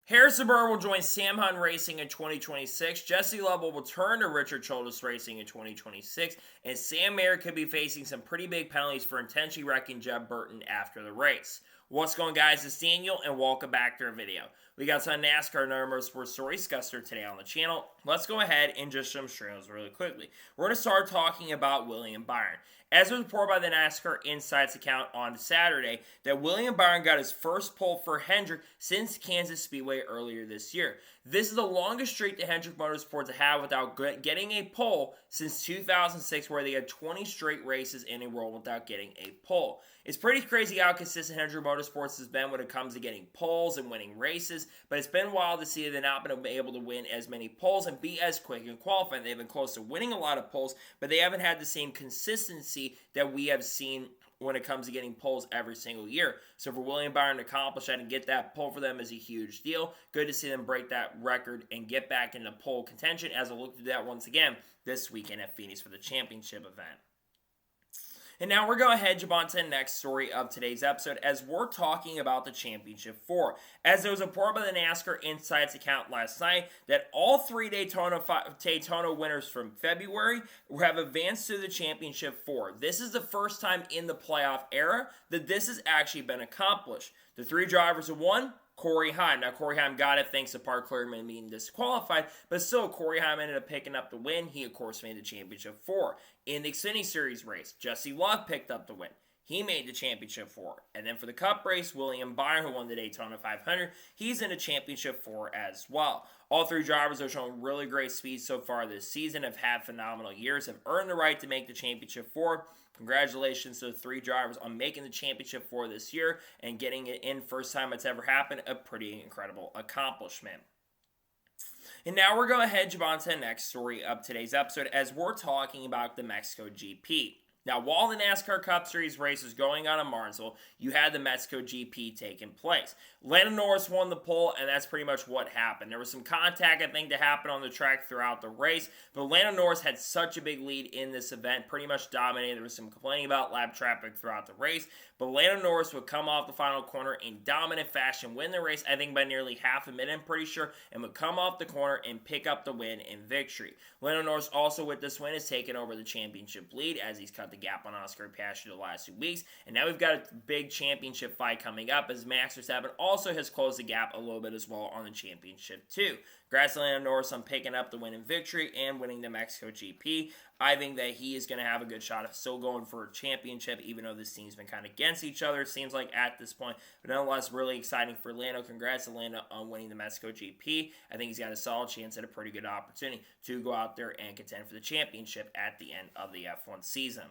Harrison Burton will join Sam Hunt Racing in 2026. Jesse Love will return to Richard Childress Racing in 2026. And Sam Mayer could be facing some pretty big penalties for intentionally wrecking Jeb Burton after the race. What's going on, guys? It's Daniel, and welcome back to our video. We got some NASCAR and other motorsports stories discussed here today on the channel. Let's go ahead and just jump straight on those really quickly. We're going to start talking about William Byron. As was reported by the NASCAR Insights account on Saturday, that William Byron got his first pole for Hendrick since Kansas Speedway earlier this year. This is the longest streak that Hendrick Motorsports have without getting a pole since 2006, where they had 20 straight races in a row without getting a pole. It's pretty crazy how consistent Hendrick Motorsports has been when it comes to getting poles and winning races, but it's been wild to see that they've not been able to win as many poles and be as quick in qualifying. They've been close to winning a lot of poles, but they haven't had the same consistency that we have seen when it comes to getting poles every single year. So for William Byron to accomplish that and get that pole for them is a huge deal. Good to see them break that record and get back into pole contention, as we'll look to do that once again this weekend at Phoenix for the championship event. And now we're going to head on to the next story of today's episode, as we're talking about the Championship 4. As there was a report by the NASCAR Insights account last night that all three Daytona winners from February have advanced to the Championship 4. This is the first time in the playoff era that this has actually been accomplished. The three drivers who won: Corey Heim. Now, Corey Heim got it thanks to Park Clearman being disqualified, but still, Corey Heim ended up picking up the win. He, of course, made the Championship 4. In the Xfinity Series race, Jesse Love picked up the win. He made the Championship 4. And then for the Cup race, William Byron, who won the Daytona 500, he's in the Championship 4 as well. All three drivers are showing really great speed so far this season, have had phenomenal years, have earned the right to make the Championship 4. Congratulations to the three drivers on making the Championship 4 this year and getting it in first time it's ever happened. A pretty incredible accomplishment. And now we're going to head on to the next story of today's episode, as we're talking about the Mexico GP. Now, while the NASCAR Cup Series race was going on in Martinsville, you had the Mexico GP taking place. Lando Norris won the pole, and that's pretty much what happened. There was some contact, I think, that happened on the track throughout the race, but Lando Norris had such a big lead in this event, pretty much dominated. There was some complaining about lap traffic throughout the race, but Lando Norris would come off the final corner in dominant fashion, win the race, I think by nearly half a minute, I'm pretty sure, and would come off the corner and pick up the win and victory. Lando Norris also, with this win, has taken over the championship lead, as he's cut the gap on Oscar Piastri the last 2 weeks, and now we've got a big championship fight coming up, as Max Verstappen also has closed the gap a little bit as well on the championship too. Congrats to Lando Norris on picking up the win and victory and winning the Mexico GP. I think that he is going to have a good shot of still going for a championship, even though this team's been kind of against each other, it seems like, at this point. But nonetheless, really exciting for Lando. Congrats to Lando on winning the Mexico GP. I think he's got a solid chance at a pretty good opportunity to go out there and contend for the championship at the end of the F1 season.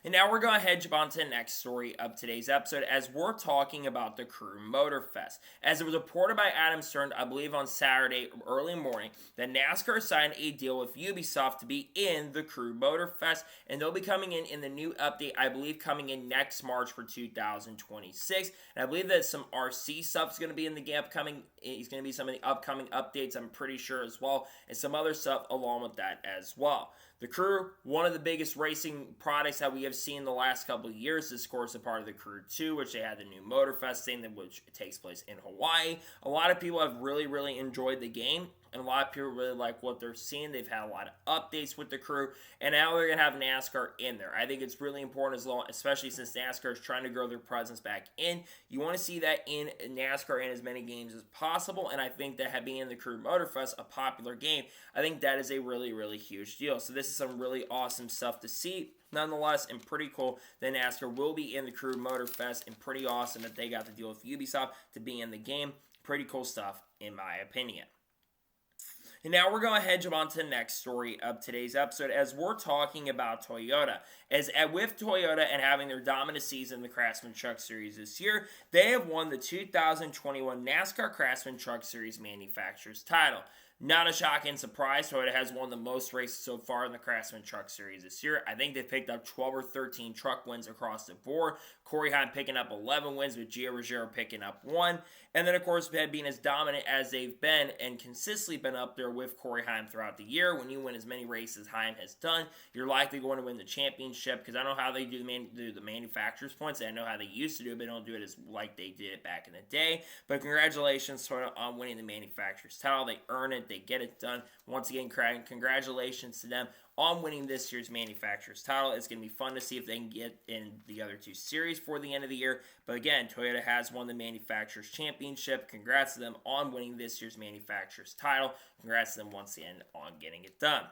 And now we're going to head on to the next story of today's episode, as we're talking about the Crew Motorfest. As it was reported by Adam Stern, I believe on Saturday early morning, that NASCAR signed a deal with Ubisoft to be in the Crew Motorfest, and they'll be coming in the new update, I believe, coming in next March for 2026. And I believe that some RC stuff is going to be in the upcoming. It's going to be some of the upcoming updates, I'm pretty sure, as well, and some other stuff along with that as well. The Crew, one of the biggest racing products that we have seen the last couple of years. This, of course, is a part of the Crew 2, which they had the new Motorfest thing, which takes place in Hawaii. A lot of people have really, really enjoyed the game, and a lot of people really like what they're seeing. They've had a lot of updates with the Crew, and now they're going to have NASCAR in there. I think it's really important as well, especially since NASCAR is trying to grow their presence back in. You want to see that in NASCAR in as many games as possible, and I think that being in the Crew Motorfest, a popular game, I think that is a really, really huge deal. So this is some really awesome stuff to see. Nonetheless, and pretty cool that NASCAR will be in the Crew Motorfest, and pretty awesome that they got the deal with Ubisoft to be in the game. Pretty cool stuff, in my opinion. And now we're going to head on to the next story of today's episode, as we're talking about Toyota. As with Toyota and having their dominant season in the Craftsman Truck Series this year, they have won the 2021 NASCAR Craftsman Truck Series Manufacturers title. Not a shocking surprise. Toyota has won the most races so far in the Craftsman Truck Series this year. I think they've picked up 12 or 13 truck wins across the board. Corey Heim picking up 11 wins, with Gio Ruggiero picking up 1. And then, of course, being as dominant as they've been and consistently been up there with Corey Heim throughout the year. When you win as many races Heim has done, you're likely going to win the championship, because I know how they do the manufacturer's points. I know how they used to do it, but they don't do it as like they did it back in the day. But congratulations Toyota on winning the manufacturer's title. They earn it. They get it done. Once again, congratulations to them on winning this year's manufacturer's title. It's going to be fun to see if they can get in the other 2 series for the end of the year. But again, Toyota has won the manufacturer's championship. Congrats to them on winning this year's manufacturer's title. Congrats to them once again on getting it done.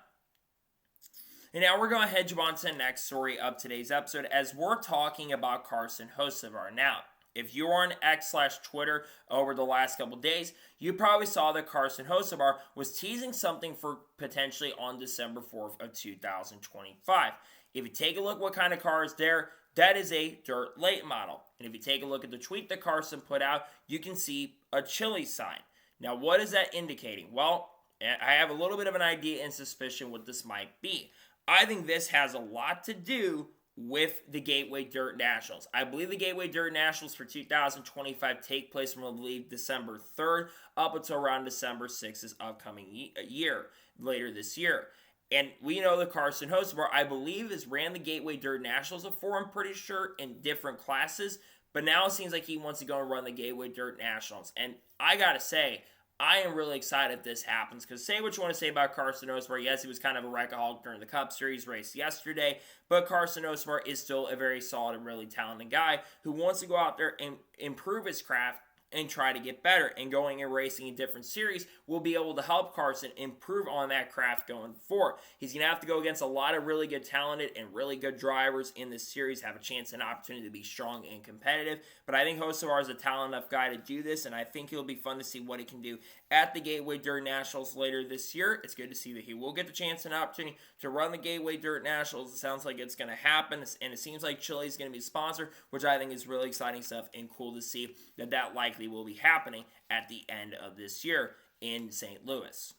And now we're going to head on to the next story of today's episode, as we're talking about Carson Hocevar. Now, if you are on X/Twitter over the last couple days, you probably saw that Carson Hocevar was teasing something for potentially on December 4th of 2025. If you take a look what kind of car is there, that is a dirt late model. And if you take a look at the tweet that Carson put out, you can see a Chili sign. Now, what is that indicating? Well, I have a little bit of an idea and suspicion what this might be. I think this has a lot to do with the Gateway Dirt Nationals. I believe the Gateway Dirt Nationals for 2025 take place from, I believe, December 3rd up until around December 6th this upcoming year, later this year. And we know that Carson Hocevar, I believe, has ran the Gateway Dirt Nationals before, I'm pretty sure, in different classes. But now it seems like he wants to go and run the Gateway Dirt Nationals. And I gotta say, I am really excited if this happens, because say what you want to say about Carson Hocevar. Yes, he was kind of a wreckaholic during the Cup Series race yesterday, but Carson Hocevar is still a very solid and really talented guy who wants to go out there and improve his craft and try to get better. And going and racing in different series will be able to help Carson improve on that craft going forward. He's going to have to go against a lot of really good, talented, and really good drivers in this series, have a chance and opportunity to be strong and competitive. But I think Hocevar is a talented enough guy to do this, and I think it'll be fun to see what he can do at the Gateway Dirt Nationals later this year. It's good to see that he will get the chance and opportunity to run the Gateway Dirt Nationals. It sounds like it's going to happen, and it seems like Chile is going to be a sponsor, which I think is really exciting stuff and cool to see that likely will be happening at the end of this year in St. Louis.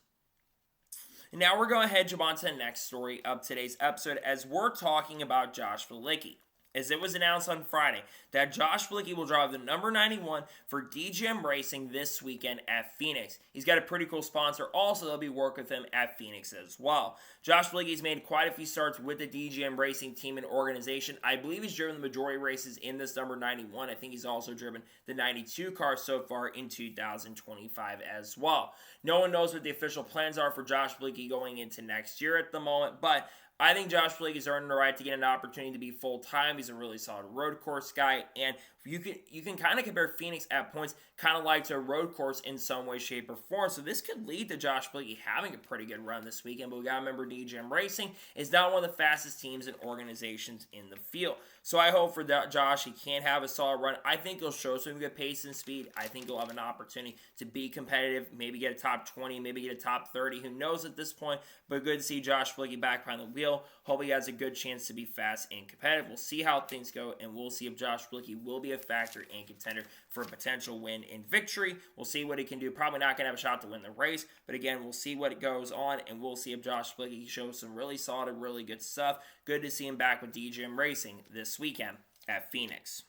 And now we're going to head on to the next story of today's episode, as we're talking about Josh Bilicki. As it was announced on Friday that Josh Bilicki will drive the number 91 for DGM Racing this weekend at Phoenix. He's got a pretty cool sponsor also that'll be working with him at Phoenix as well. Josh Bilicki's made quite a few starts with the DGM Racing team and organization. I believe he's driven the majority of races in this number 91. I think he's also driven the 92 car so far in 2025 as well. No one knows what the official plans are for Josh Bilicki going into next year at the moment, but I think Josh Bilicki's earned the right to get an opportunity to be full-time. He's a really solid road course guy, and you can kind of compare Phoenix at points kind of like to a road course in some way, shape, or form. So this could lead to Josh Bilicki having a pretty good run this weekend, but we got to remember DGM Racing is not one of the fastest teams and organizations in the field. So I hope for Josh he can have a solid run. I think he'll show some good pace and speed. I think he'll have an opportunity to be competitive, maybe get a top 20, maybe get a top 30. Who knows at this point, but good to see Josh Bilicki back behind the wheel. Hope he has a good chance to be fast and competitive. We'll see how things go, and we'll see if Josh Bilicki will be a factor and contender for a potential win and victory. We'll see what he can do. Probably not going to have a shot to win the race, but again, we'll see what it goes on, and we'll see if Josh Bilicki shows some really solid, really good stuff. Good to see him back with DGM Racing this weekend at Phoenix.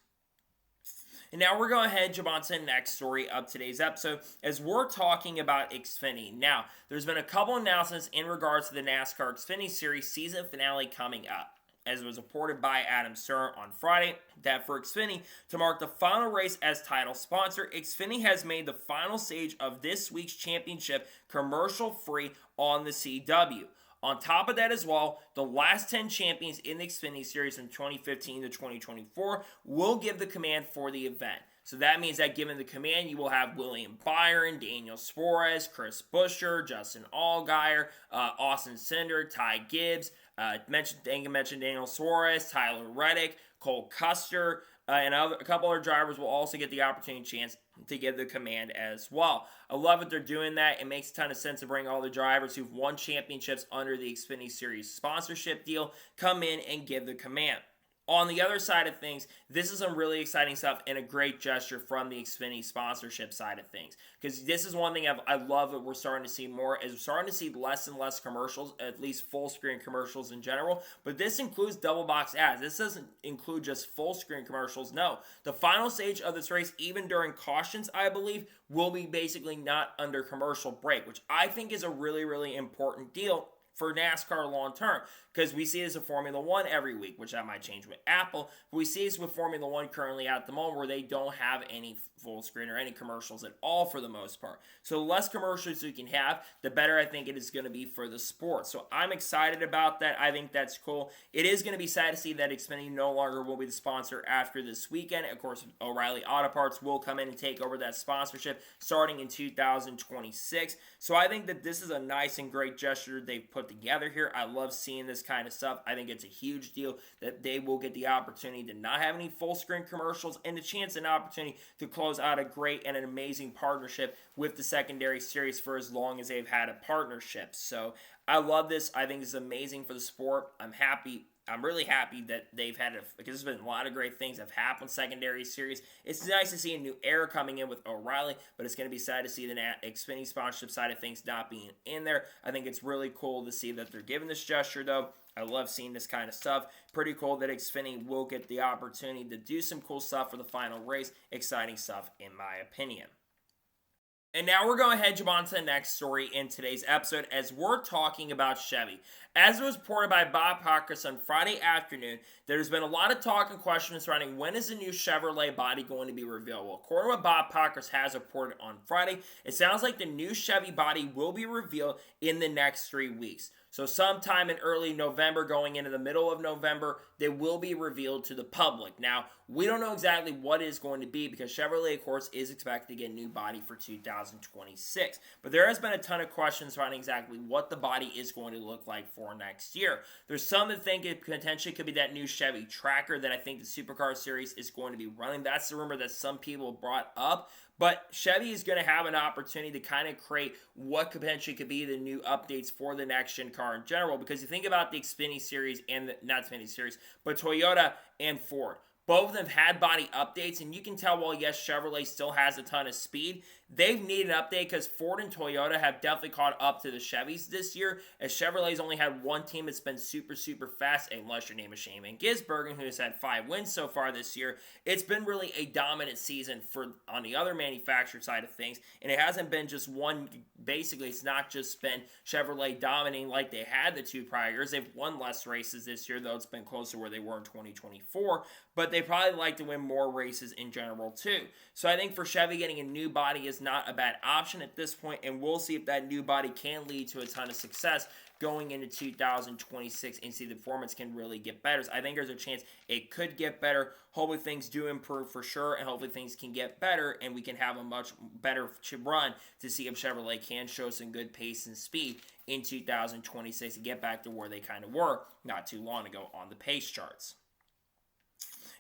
And now we're going to head on to the next story of today's episode, as we're talking about Xfinity. Now, there's been a couple announcements in regards to the NASCAR Xfinity Series season finale coming up, as was reported by Adam Stern on Friday, that for Xfinity to mark the final race as title sponsor, Xfinity has made the final stage of this week's championship commercial-free on the CW. On top of that as well, the last 10 champions in the Xfinity Series from 2015 to 2024 will give the command for the event. So that means that given the command, you will have William Byron, Daniel Suarez, Chris Buescher, Justin Allgaier, Austin Cindric, Ty Gibbs, mentioned Daniel Suarez, Tyler Reddick, Cole Custer, and a couple other drivers will also get the opportunity and chance to give the command as well. I love that they're doing that. It makes a ton of sense to bring all the drivers who've won championships under the Xfinity Series sponsorship deal come in and give the command. On the other side of things, this is some really exciting stuff and a great gesture from the Xfinity sponsorship side of things. Because this is one thing I love that we're starting to see more, is we're starting to see less and less commercials, at least full screen commercials in general. But this includes double box ads. This doesn't include just full screen commercials. No, the final stage of this race, even during cautions, I believe, will be basically not under commercial break, which I think is a really, really important deal for NASCAR long term, because we see this in Formula One every week, which that might change with Apple, but we see this with Formula One currently at the moment where they don't have any full screen or any commercials at all for the most part. So the less commercials you can have, the better I think it is going to be for the sport. So I'm excited about that. I think that's cool. It is going to be sad to see that Xfinity no longer will be the sponsor after this weekend. Of course, O'Reilly Auto Parts will come in and take over that sponsorship starting in 2026. So I think that this is a nice and great gesture they've put together here. I love seeing this kind of stuff. I think it's a huge deal that they will get the opportunity to not have any full screen commercials and the chance and opportunity to close out a great and an amazing partnership with the secondary series for as long as they've had a partnership. So I love this. I think this is amazing for the sport. I'm happy. I'm really happy that they've had because there's been a lot of great things that have happened secondary series. It's nice to see a new era coming in with O'Reilly, but it's going to be sad to see the Xfinity sponsorship side of things not being in there. I think it's really cool to see that they're giving this gesture, though. I love seeing this kind of stuff. Pretty cool that Xfinity will get the opportunity to do some cool stuff for the final race. Exciting stuff, in my opinion. And now we're going to head on to the next story in today's episode as we're talking about Chevy. As it was reported by Bob Pockrass on Friday afternoon, there's been a lot of talk and questions surrounding when is the new Chevrolet body going to be revealed. Well, according to what Bob Pockrass has reported on Friday, it sounds like the new Chevy body will be revealed in the next 3 weeks. So sometime in early November, going into the middle of November, they will be revealed to the public. Now, we don't know exactly what it is going to be because Chevrolet, of course, is expected to get a new body for 2026. But there has been a ton of questions surrounding exactly what the body is going to look like for next year. There's some that think it potentially could be that new Chevy Tracker that I think the Supercar Series is going to be running. That's the rumor that some people brought up. But Chevy is going to have an opportunity to kind of create what potentially could be the new updates for the next-gen car in general. Because you think about the Xfinity Series and not Xfinity Series, but Toyota and Ford. Both of them had body updates, and you can tell, well, yes, Chevrolet still has a ton of speed. They've needed an update because Ford and Toyota have definitely caught up to the Chevys this year, as Chevrolet's only had one team that's been super, super fast, unless your name is Shane Van Gisbergen, who has had 5 wins so far this year. It's been really a dominant season on the other manufacturer side of things, and it hasn't been just one. Basically, it's not just been Chevrolet dominating like they had the 2 prior years. They've won less races this year, though it's been close to where they were in 2024, but they probably like to win more races in general, too. So I think for Chevy, getting a new body is not a bad option at this point, and we'll see if that new body can lead to a ton of success going into 2026 and see the performance can really get better. So I think there's a chance it could get better. Hopefully things do improve for sure, and hopefully things can get better, and we can have a much better run to see if Chevrolet can show some good pace and speed in 2026 and get back to where they kind of were not too long ago on the pace charts.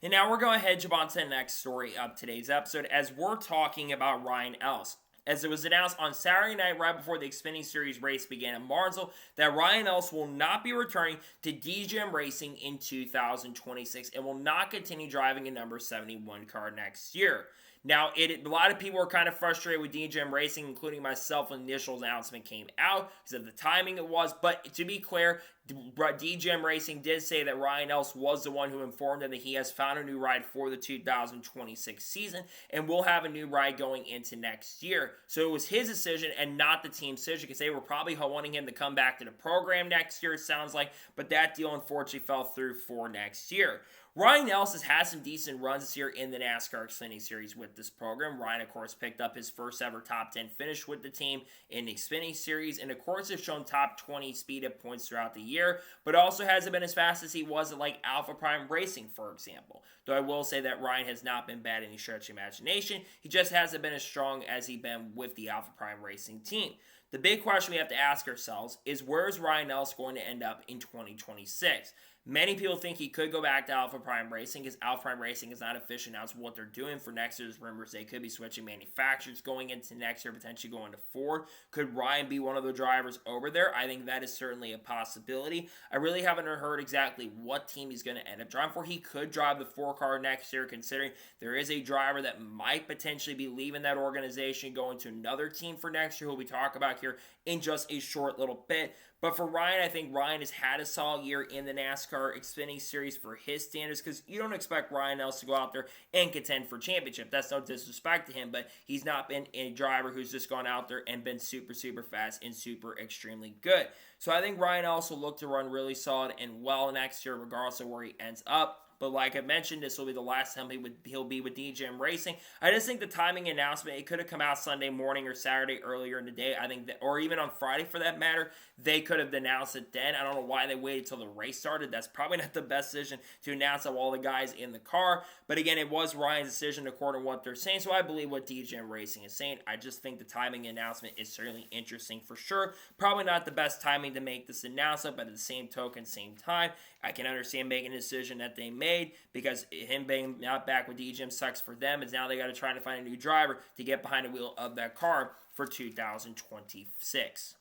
And now we're going to head on to the next story of today's episode as we're talking about Ryan Ellis. As it was announced on Saturday night right before the Xfinity Series race began in Martinsville that Ryan Ellis will not be returning to DGM Racing in 2026 and will not continue driving a number 71 car next year. Now, a lot of people were kind of frustrated with DGM Racing, including myself, when the initial announcement came out because of the timing it was. But to be clear, DGM Racing did say that Ryan Ellis was the one who informed them that he has found a new ride for the 2026 season and will have a new ride going into next year. So it was his decision and not the team's decision because they were probably wanting him to come back to the program next year, it sounds like. But that deal unfortunately fell through for next year. Ryan Ellis has had some decent runs this year in the NASCAR Xfinity Series with this program. Ryan, of course, picked up his first ever top 10 finish with the team in the Xfinity Series, and of course has shown top 20 speed at points throughout the year, but also hasn't been as fast as he was at like Alpha Prime Racing, for example. Though I will say that Ryan has not been bad in any stretch of imagination. He just hasn't been as strong as he's been with the Alpha Prime Racing team. The big question we have to ask ourselves is, where is Ryan Ellis going to end up in 2026? Many people think he could go back to Alpha Prime Racing because Alpha Prime Racing is not official announced what they're doing for next year's rumors. They could be switching manufacturers going into next year, potentially going to Ford. Could Ryan be one of the drivers over there? I think that is certainly a possibility. I really haven't heard exactly what team he's going to end up driving for. He could drive the 4-car next year, considering there is a driver that might potentially be leaving that organization, going to another team for next year, who we talk about here in just a short little bit. But for Ryan, I think Ryan has had a solid year in the NASCAR Xfinity Series for his standards, because you don't expect Ryan Ellis to go out there and contend for championship. That's no disrespect to him, but he's not been a driver who's just gone out there and been super, super fast and super extremely good. So I think Ryan Ellis will look to run really solid and well next year, regardless of where he ends up. But like I mentioned, this will be the last time he'll be with DJM Racing. I just think the timing announcement, it could have come out Sunday morning or Saturday earlier in the day. I think that, or even on Friday for that matter, they could have announced it then. I don't know why they waited till the race started. That's probably not the best decision to announce of all the guys in the car. But again, it was Ryan's decision according to what they're saying. So I believe what DJM Racing is saying. I just think the timing announcement is certainly interesting for sure. Probably not the best timing to make this announcement, but at the same token, same time, I can understand making a decision that they made, because him being not back with DJM sucks for them, as now they got to try to find a new driver to get behind the wheel of that car for 2026.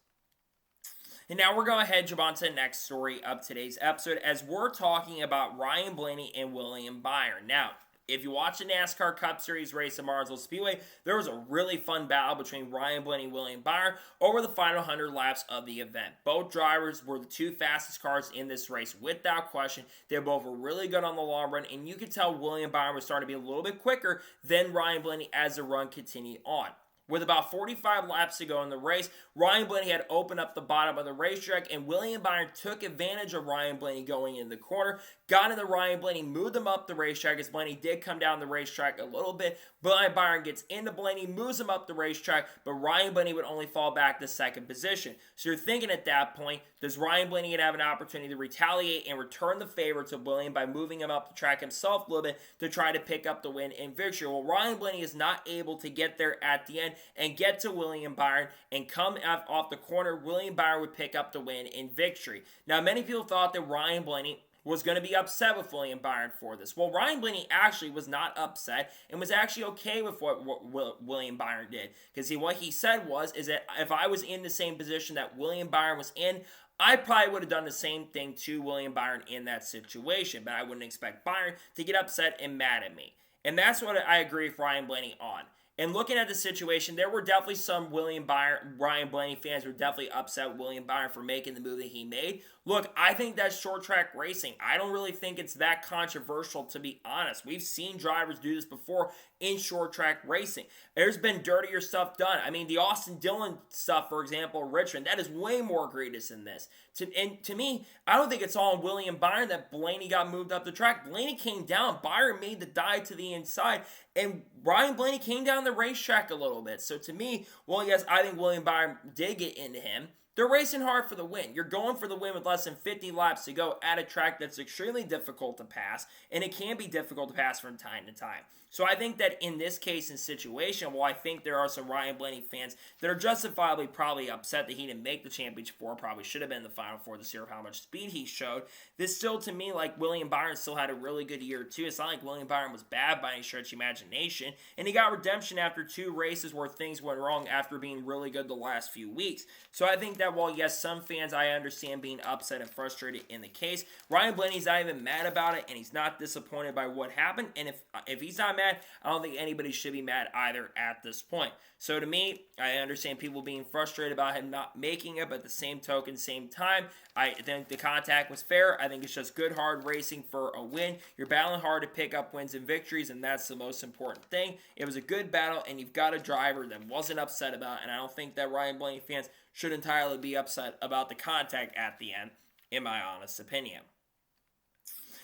And now we're going to jump on to the next story of today's episode, as we're talking about Ryan Blaney and William Byron. Now, if you watch the NASCAR Cup Series race at Martinsville Speedway, there was a really fun battle between Ryan Blaney and William Byron over the final 100 laps of the event. Both drivers were the two fastest cars in this race, without question. They both were really good on the long run, and you could tell William Byron was starting to be a little bit quicker than Ryan Blaney as the run continued on. With about 45 laps to go in the race, Ryan Blaney had opened up the bottom of the racetrack, and William Byron took advantage of Ryan Blaney going in the corner, got into Ryan Blaney, moved him up the racetrack, as Blaney did come down the racetrack a little bit. Byron gets into Blaney, moves him up the racetrack, but Ryan Blaney would only fall back to second position. So you're thinking at that point, does Ryan Blaney have an opportunity to retaliate and return the favor to William by moving him up the track himself a little bit to try to pick up the win in victory? Well, Ryan Blaney is not able to get there at the end and get to William Byron and come off the corner. William Byron would pick up the win in victory. Now, many people thought that Ryan Blaney was going to be upset with William Byron for this. Well, Ryan Blaney actually was not upset and was actually okay with what William Byron did. Because what he said is that if I was in the same position that William Byron was in, I probably would have done the same thing to William Byron in that situation. But I wouldn't expect Byron to get upset and mad at me. And that's what I agree with Ryan Blaney on. And looking at the situation, there were definitely some Ryan Blaney fans who were definitely upset with William Byron for making the move that he made. Look, I think that's short track racing. I don't really think it's that controversial, to be honest. We've seen drivers do this before in short track racing. There's been dirtier stuff done. I mean, the Austin Dillon stuff, for example, Richmond, that is way more egregious than this. To me, I don't think it's all on William Byron that Blaney got moved up the track. Blaney came down. Byron made the dive to the inside. And Ryan Blaney came down the racetrack a little bit. So to me, well, yes, I think William Byron did get into him. They're racing hard for the win. You're going for the win with less than 50 laps to go at a track that's extremely difficult to pass, and it can be difficult to pass from time to time. So I think that in this case and situation, I think there are some Ryan Blaney fans that are justifiably probably upset that he didn't make the championship four, probably should have been in the final four this year of how much speed he showed. This still, to me, like William Byron still had a really good year too. It's not like William Byron was bad by any stretch of imagination, and he got redemption after 2 races where things went wrong after being really good the last few weeks. So I think that while yes, some fans I understand being upset and frustrated in the case, Ryan Blaney's not even mad about it, and he's not disappointed by what happened. And if he's not mad, I don't think anybody should be mad either at this point. So to me, I understand people being frustrated about him not making it, but at the same token, same time, I think the contact was fair. I think it's just good, hard racing for a win. You're battling hard to pick up wins and victories, and that's the most important thing. It was a good battle, and you've got a driver that wasn't upset about it, and I don't think that Ryan Blaney fans should entirely be upset about the contact at the end, in my honest opinion.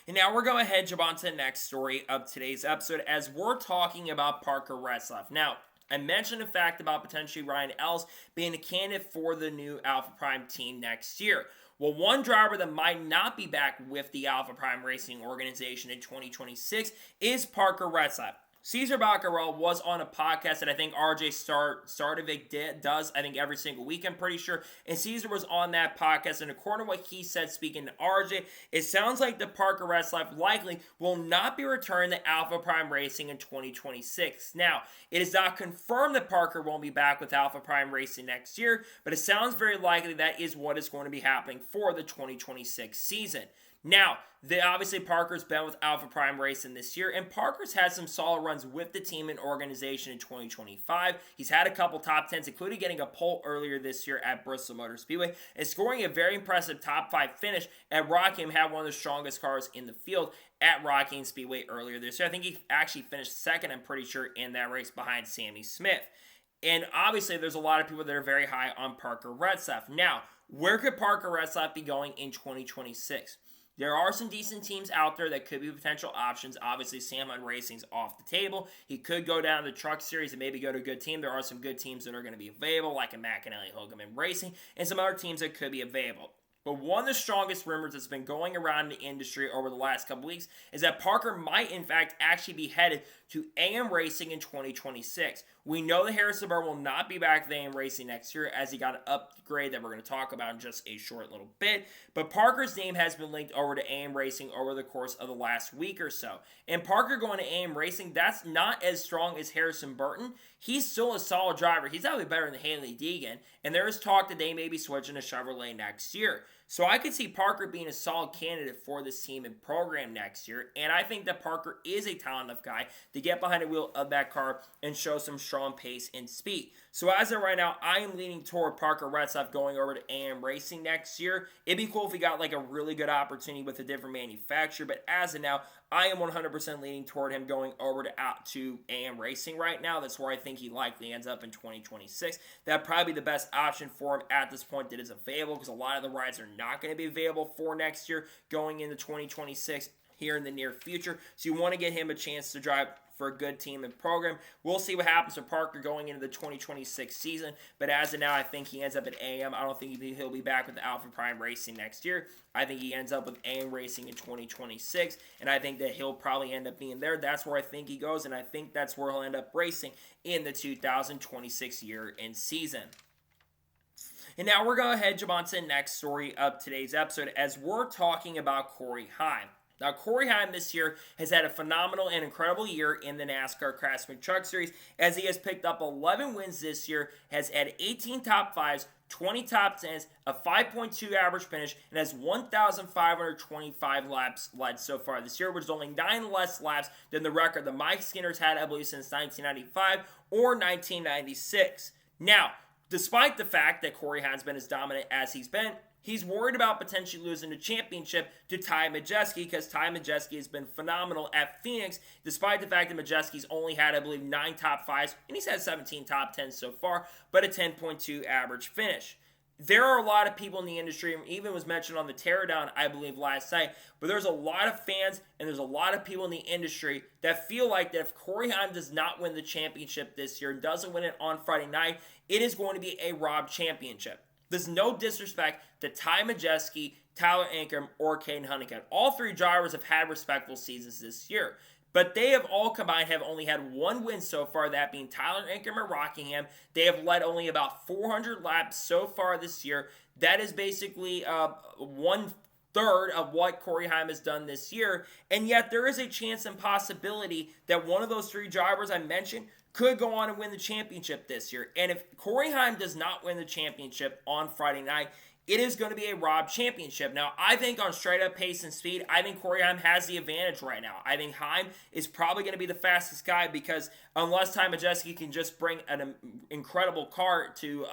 And now we're going to jump on to the next story of today's episode, as we're talking about Parker Retzlaff. Now, I mentioned the fact about potentially Ryan Ellis being a candidate for the new Alpha Prime team next year. Well, one driver that might not be back with the Alpha Prime Racing organization in 2026 is Parker Retzlaff. Cesar Baccarel was on a podcast that I think RJ Stardovic does, I think, every single week, I'm pretty sure. And Cesar was on that podcast, and according to what he said, speaking to RJ, it sounds like the Parker Retzlaff likely will not be returning to Alpha Prime Racing in 2026. Now, it is not confirmed that Parker won't be back with Alpha Prime Racing next year, but it sounds very likely that is what is going to be happening for the 2026 season. Now, obviously Parker's been with Alpha Prime Racing this year, and Parker's had some solid runs with the team and organization in 2025. He's had a couple top 10s, including getting a pole earlier this year at Bristol Motor Speedway, and scoring a very impressive top 5 finish at Rockingham. Had one of the strongest cars in the field at Rockingham Speedway earlier this year. I think he actually finished second, I'm pretty sure, in that race behind Sammy Smith. And obviously, there's a lot of people that are very high on Parker Retzlaff. Now, where could Parker Retzlaff be going in 2026? There are some decent teams out there that could be potential options. Obviously, Sam Hunt Racing's off the table. He could go down to the Truck Series and maybe go to a good team. There are some good teams that are going to be available, like a McAnally Hogaman Racing, and some other teams that could be available. But one of the strongest rumors that's been going around the industry over the last couple weeks is that Parker might, in fact, actually be headed to AM Racing in 2026. We know that Harrison Burr will not be back at AM Racing next year, as he got an upgrade that we're going to talk about in just a short little bit. But Parker's name has been linked over to AM Racing over the course of the last week or so. And Parker going to AM Racing, that's not as strong as Harrison Burton. He's still a solid driver. He's probably better than Haley Deegan. And there is talk that they may be switching to Chevrolet next year. So I could see Parker being a solid candidate for this team and program next year. And I think that Parker is a talented enough guy to get behind the wheel of that car and show some strong pace and speed. So as of right now, I am leaning toward Parker Retzlaff going over to AM Racing next year. It'd be cool if he got like a really good opportunity with a different manufacturer. But as of now, I am 100% leaning toward him going over to AM Racing right now. That's where I think he likely ends up in 2026. That'd probably be the best option for him at this point that is available, because a lot of the rides are not going to be available for next year going into 2026 here in the near future. So you want to get him a chance to drive for a good team and program. We'll see what happens with Parker going into the 2026 season, but as of now, I think he ends up at AM. I don't think he'll be back with Alpha Prime Racing next year. I think he ends up with AM Racing in 2026, and I think that he'll probably end up being there. That's where I think he goes, and I think that's where he'll end up racing in the 2026 year and season. And now we're going to head on to the next story of today's episode, as we're talking about Corey Heim. Now, Corey Heim this year has had a phenomenal and incredible year in the NASCAR Craftsman Truck Series, as he has picked up 11 wins this year, has had 18 top 5s, 20 top 10s, a 5.2 average finish, and has 1,525 laps led so far this year, which is only 9 less laps than the record that Mike Skinner's had, I believe, since 1995 or 1996. Now, despite the fact that Corey Heim's been as dominant as he's been, he's worried about potentially losing the championship to Ty Majeski, because Ty Majeski has been phenomenal at Phoenix, despite the fact that Majeski's only had, I believe, 9 top 5s, and he's had 17 top 10s so far, but a 10.2 average finish. There are a lot of people in the industry, and even was mentioned on the teardown, I believe, last night, but there's a lot of fans and there's a lot of people in the industry that feel like that if Corey Heim does not win the championship this year and doesn't win it on Friday night, it is going to be a robbed championship. There's no disrespect to Ty Majeski, Tyler Ankrum, or Caden Hunnigan. All 3 drivers have had respectful seasons this year, but they have all combined have only had 1 win so far, that being Tyler Ankrum at Rockingham. They have led only about 400 laps so far this year. That is basically 1/3 of what Corey Heim has done this year, and yet there is a chance and possibility that one of those 3 drivers I mentioned could go on and win the championship this year. And if Corey Heim does not win the championship on Friday night, it is going to be a robbed championship. Now, I think on straight up pace and speed, I think Corey Heim has the advantage right now. I think Heim is probably going to be the fastest guy, because unless Ty Majeski can just bring an incredible car to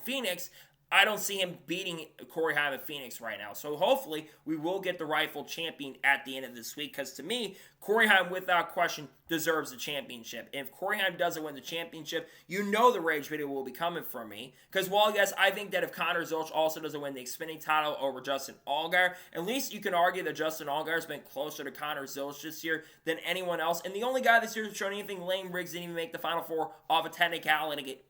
Phoenix, I don't see him beating Corey Heim at Phoenix right now. So hopefully we will get the rightful champion at the end of this week, because to me, Corey Heim, without question, deserves the championship. And if Corey Heim doesn't win the championship, you know the rage video will be coming from me. Because while, yes, I think that if Connor Zilch also doesn't win the Xfinity title over Justin Allgaier, at least you can argue that Justin Allgaier has been closer to Connor Zilch this year than anyone else. And the only guy this year who's shown anything, Lane Riggs, didn't even make the Final Four off a technicality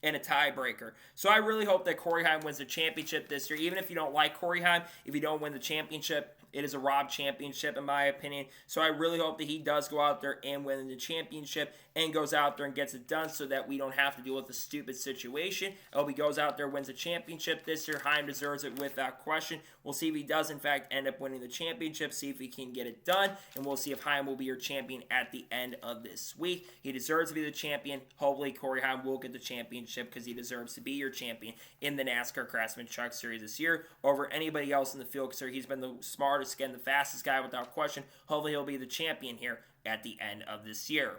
and a tiebreaker. So I really hope that Corey Heim wins the championship this year. Even if you don't like Corey Heim, if you don't win the championship, it is a robbed championship in my opinion. So I really hope that he does does go out there and win the championship and goes out there and gets it done so that we don't have to deal with a stupid situation. I hope he goes out there, wins the championship this year. Chaim deserves it without question. We'll see if he does, in fact, end up winning the championship, see if he can get it done, and we'll see if Chaim will be your champion at the end of this week. He deserves to be the champion. Hopefully, Corey Chaim will get the championship because he deserves to be your champion in the NASCAR Craftsman Truck Series this year over anybody else in the field because he's been the smartest, again, the fastest guy without question. Hopefully, he'll be the champion here at the end of this year.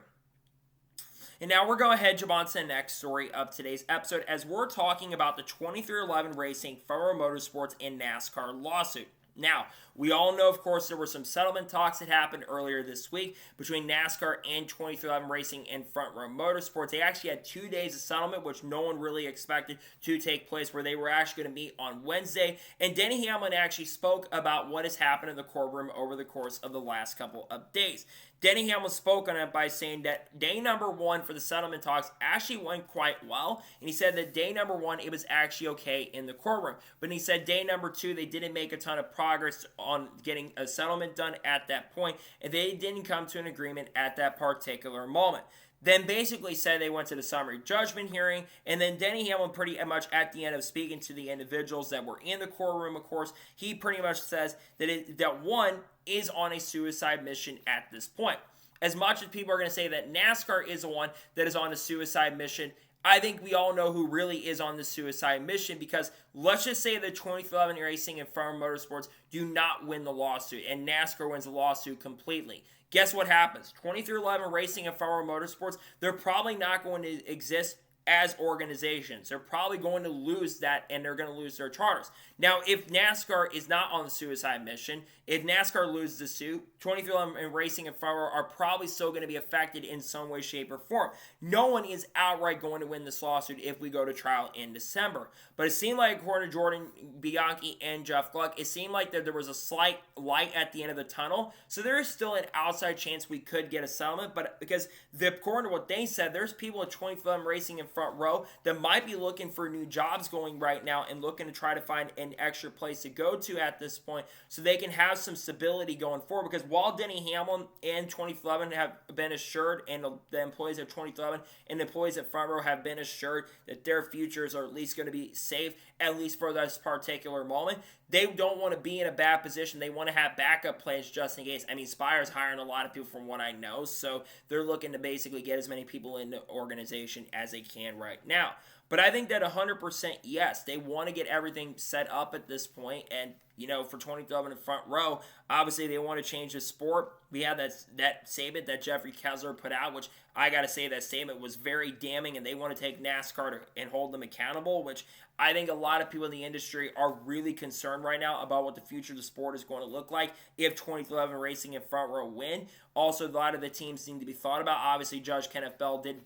And now we're going to jump on to the next story of today's episode as we're talking about the 2311 Racing Federal Motorsports and NASCAR lawsuit. Now, we all know, of course, there were some settlement talks that happened earlier this week between NASCAR and 2311 Racing and Front Row Motorsports. They actually had 2 days of settlement, which no one really expected to take place, where they were actually going to meet on Wednesday. And Denny Hamlin actually spoke about what has happened in the courtroom over the course of the last couple of days. Denny Hamlin spoke on it by saying that day number one for the settlement talks actually went quite well. And he said that day number one, it was actually okay in the courtroom. But he said day number two, they didn't make a ton of progress on getting a settlement done at that point. And they didn't come to an agreement at that particular moment. Then basically said they went to the summary judgment hearing, and then Denny Hamlin pretty much at the end of speaking to the individuals that were in the courtroom, of course, he pretty much says that one is on a suicide mission at this point. As much as people are going to say that NASCAR is the one that is on a suicide mission, I think we all know who really is on the suicide mission because let's just say that 2311 Racing and Farm Motorsports do not win the lawsuit and NASCAR wins the lawsuit completely. Guess what happens? 2311 Racing and Farm Motorsports, they're probably not going to exist as organizations. They're probably going to lose that and they're going to lose their charters. Now, if NASCAR is not on the suicide mission, if NASCAR loses the suit, 2311 Racing and Farmer are probably still going to be affected in some way, shape, or form. No one is outright going to win this lawsuit if we go to trial in December. But it seemed like, according to Jordan Bianchi and Jeff Gluck, it seemed like that there was a slight light at the end of the tunnel. So there is still an outside chance we could get a settlement. But because according to what they said, there's people at 2311 Racing and Front Row that might be looking for new jobs going right now and looking to try to find an extra place to go to at this point so they can have some stability going forward. Because while Denny Hamlin and 2311 have been assured, and the employees of 2311 and the employees at Front Row have been assured that their futures are at least going to be safe, at least for this particular moment, they don't want to be in a bad position. They want to have backup plans just in case. I mean, Spire's hiring a lot of people from what I know, so they're looking to basically get as many people in the organization as they can right now. But I think that 100% yes, they want to get everything set up at this point. And, you know, for 2011 in Front Row, obviously they want to change the sport. We had that statement that Jeffrey Kessler put out, which I got to say that statement was very damning, and they want to take NASCAR and hold them accountable, which I think a lot of people in the industry are really concerned right now about what the future of the sport is going to look like if 2011 Racing and Front Row win. Also, a lot of the teams need to be thought about. Obviously, Judge Kenneth Bell did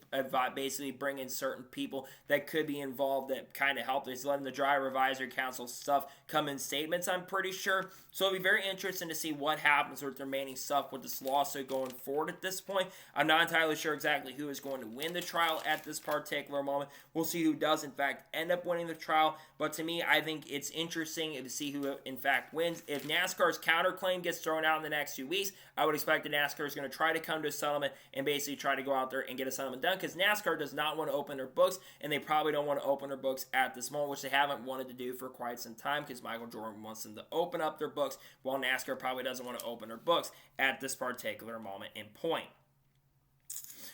basically bring in certain people that could be involved that kind of helped. He's letting the Driver Advisory Council stuff come in statements, I'm pretty sure. So it'll be very interesting to see what happens with the remaining stuff with this lawsuit going forward at this point. I'm not entirely sure exactly who is going to win the trial at this particular moment. We'll see who does, in fact, end up winning the trial. But to me, I think it's interesting to see who, in fact, wins. If NASCAR's counterclaim gets thrown out in the next 2 weeks, I would expect that NASCAR is going to try to come to a settlement and basically try to go out there and get a settlement done, because NASCAR does not want to open their books, and they probably don't want to open their books at this moment, which they haven't wanted to do for quite some time, because Michael Jordan wants them to open up their books, while NASCAR probably doesn't want to open their books at this particular moment in point.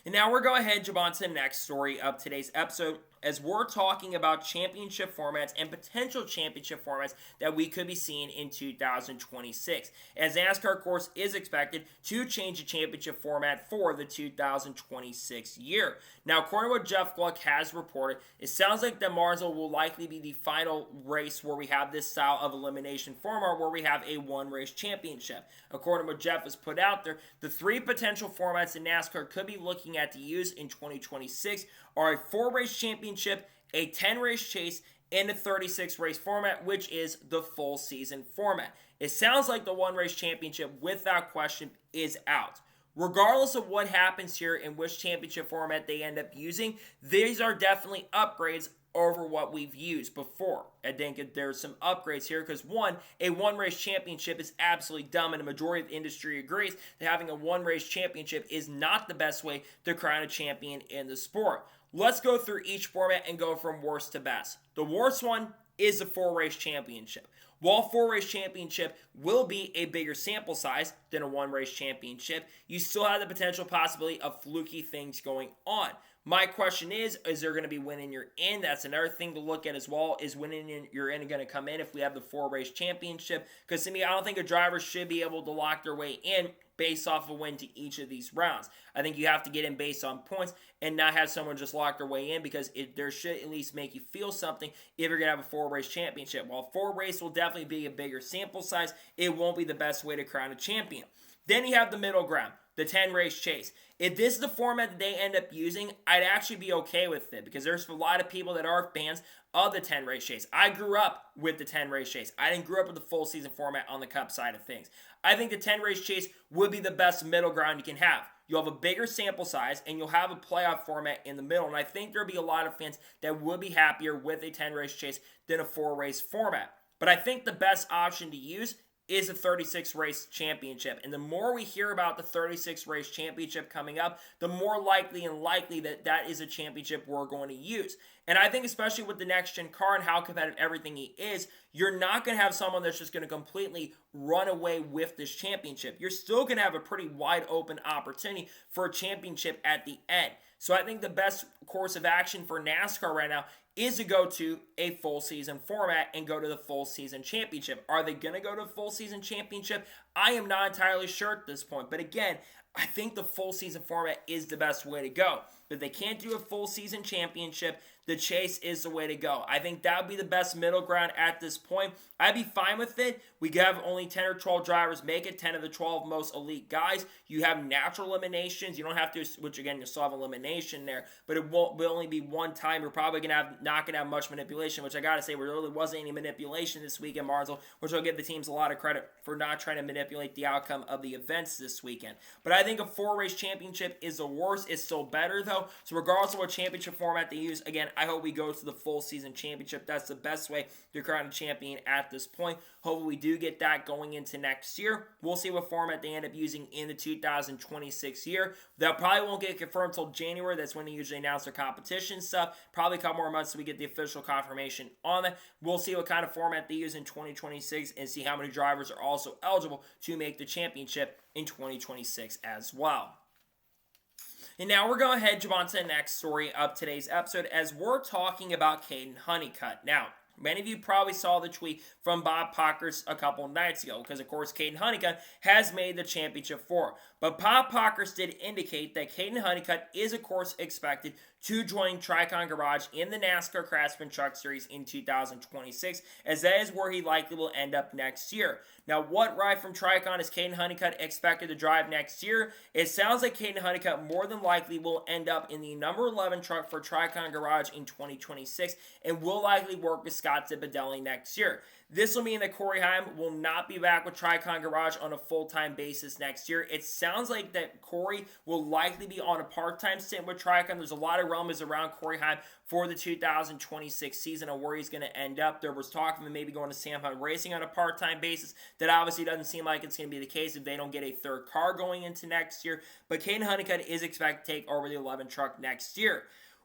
And now we're going to jump on to the next story of today's episode, as we're talking about championship formats and potential championship formats that we could be seeing in 2026. As NASCAR, of course, is expected to change the championship format for the 2026 year. Now, according to what Jeff Gluck has reported, it sounds like that Martinsville will likely be the final race where we have this style of elimination format where we have a one-race championship. According to what Jeff has put out there, the three potential formats that NASCAR could be looking at to use in 2026 are a 4-race championship, a 10-race chase, and a 36-race format, which is the full season format. It sounds like the 1-race championship, without question, is out. regardless of what happens here and which championship format they end up using, these are definitely upgrades over what we've used before. I think there's some upgrades here because a one-race championship is absolutely dumb, and the majority of the industry agrees that having a one-race championship is not the best way to crown a champion in the sport. Let's go through each format and go from worst to best. The worst one is the 4-race championship. While 4-race championship will be a bigger sample size than a 1-race championship, you still have the potential possibility of fluky things going on. My question is there going to be winning you're in? That's another thing to look at as well. Is winning you're in going to come in if we have the 4-race championship? Because to me, I don't think a driver should be able to lock their way in based off a win to each of these rounds. I think you have to get in based on points and not have someone just lock their way in, because there should at least make you feel something if you're going to have a 4-race championship. While 4-race will definitely be a bigger sample size, it won't be the best way to crown a champion. Then you have the middle ground, the 10-race chase. If this is the format that they end up using, I'd actually be okay with it, because there's a lot of people that are fans of the 10-race chase. I grew up with the 10-race chase. I didn't grow up with the full season format on the Cup side of things. I think the 10-race chase would be the best middle ground you can have. You'll have a bigger sample size, and you'll have a playoff format in the middle. And I think there'll be a lot of fans that would be happier with a 10-race chase than a 4-race format. But I think the best option to use is a 36-race championship. And the more we hear about the 36-race championship coming up, the more likely that that is a championship we're going to use. And I think especially with the next-gen car and how competitive everything is, you're not going to have someone that's just going to completely run away with this championship. You're still going to have a pretty wide-open opportunity for a championship at the end. So I think the best course of action for NASCAR right now is to go to a full season format and go to the full season championship. Are they going to go to a full season championship? I am not entirely sure at this point. But again, I think the full season format is the best way to go. If they can't do a full season championship, the chase is the way to go. I think that would be the best middle ground at this point. I'd be fine with it. We could have only 10 or 12 drivers make it, 10 of the 12 most elite guys. You have natural eliminations. You don't have to, which again, you'll still have elimination there, but it will only be one time. You're probably not going to have much manipulation, which I got to say, there really wasn't any manipulation this week in Martinsville, which I'll give the teams a lot of credit for not trying to manipulate the outcome of the events this weekend. But I think a 4-race championship is the worst. It's still better, though. So regardless of what championship format they use, again, I hope we go to the full season championship. That's the best way to crown a champion at this point. Hopefully we do get that going into next year. We'll see what format they end up using in the 2026 year. That probably won't get confirmed until January. That's when they usually announce their competition stuff. Probably a couple more months so we get the official confirmation on that. We'll see what kind of format they use in 2026 and see how many drivers are also eligible to make the championship in 2026 as well. And now we're going to head on to the next story of today's episode as we're talking about Caden Honeycutt. Now, many of you probably saw the tweet from Bob Pockrass a couple nights ago because, of course, Caden Honeycutt has made the championship 4. But Bob Pockrass did indicate that Caden Honeycutt is, of course, expected to join Tricon Garage in the NASCAR Craftsman Truck Series in 2026, as that is where he likely will end up next year. Now, what ride from Tricon is Caden Honeycutt expected to drive next year? It sounds like Caden Honeycutt more than likely will end up in the number 11 truck for Tricon Garage in 2026 and will likely work with Scott Zipadelli next year. This will mean that Corey Heim will not be back with Tricon Garage on a full-time basis next year. It sounds like that Corey will likely be on a part-time stint with Tricon. There's a lot of rumors around Corey Heim for the 2026 season and where he's going to end up. There was talk of him maybe going to Sam Hunt Racing on a part-time basis. That obviously doesn't seem like it's going to be the case if they don't get a third car going into next year. But Caden Honeycutt is expected to take over the 11 truck next year.